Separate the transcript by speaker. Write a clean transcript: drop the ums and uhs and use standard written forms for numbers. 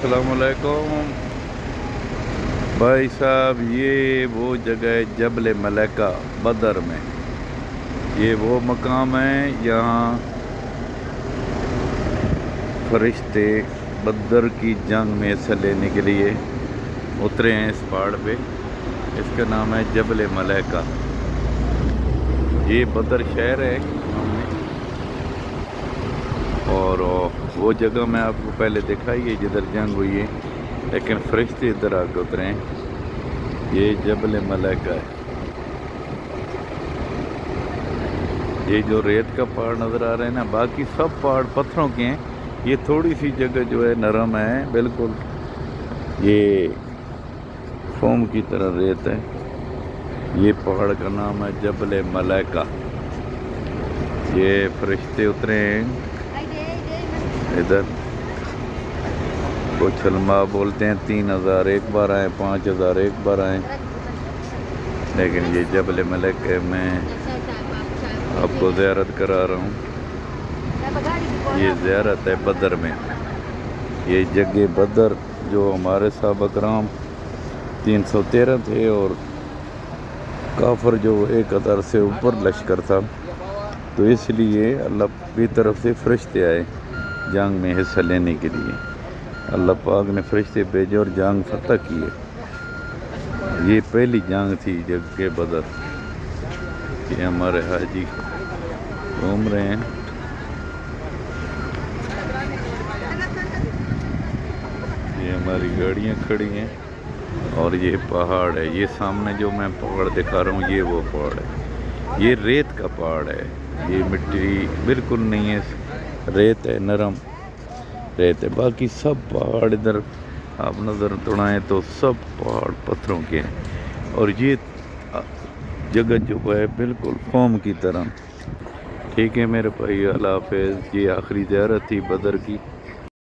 Speaker 1: السلام علیکم بھائی صاحب، یہ وہ جگہ ہے جبل ملیکہ بدر میں۔ یہ وہ مقام ہے یہاں فرشتے بدر کی جنگ میں حصہ لینے کے لیے اترے ہیں اس پہاڑ پہ۔ اس کا نام ہے جبل ملیکہ۔ یہ بدر شہر ہے اور وہ جگہ میں آپ کو پہلے دکھائی ہے جدھر جنگ ہوئی ہے، لیکن فرشتے ادھر آ کے اترے ہیں۔ یہ جبل ملیکہ ہے۔ یہ جو ریت کا پہاڑ نظر آ رہے ہیں نا، باقی سب پہاڑ پتھروں کے ہیں۔ یہ تھوڑی سی جگہ جو ہے نرم ہے، بالکل یہ فوم کی طرح ریت ہے۔ یہ پہاڑ کا نام ہے جبل ملیکہ۔ یہ فرشتے اترے ہیں ادھر۔ کچھ علماء بولتے ہیں 3000 ایک بار آئے، 5000 ایک بار آئے، لیکن یہ جبل ملیکہ میں آپ کو زیارت کرا رہا ہوں۔ یہ زیارت ہے بدر میں۔ یہ جگہ بدر جو ہمارے صحابہ کرام 313 تھے اور کافر جو 1000 سے اوپر لشکر تھا، تو اس لیے اللہ کی طرف سے فرشتے آئے جنگ میں حصہ لینے کے لیے۔ اللہ پاک نے فرشتے بھیجے اور جنگ فتح کیے۔ یہ پہلی جنگ تھی جگہ بدر۔ یہ ہمارے حاجی گھوم رہے ہیں۔ یہ ہماری گاڑیاں کھڑی ہیں اور یہ پہاڑ ہے۔ یہ سامنے جو میں پہاڑ دکھا رہا ہوں، یہ وہ پہاڑ ہے۔ یہ ریت کا پہاڑ ہے۔ یہ مٹی بالکل نہیں ہے، ریت ہے، نرم ریت ہے۔ باقی سب پہاڑ ادھر آپ نظر دوڑائیں تو سب پہاڑ پتھروں کے ہیں، اور یہ جگہ جو ہے بالکل فوم کی طرح۔ ٹھیک ہے میرے بھائی، اللہ حافظ۔ یہ آخری زیارت تھی بدر کی۔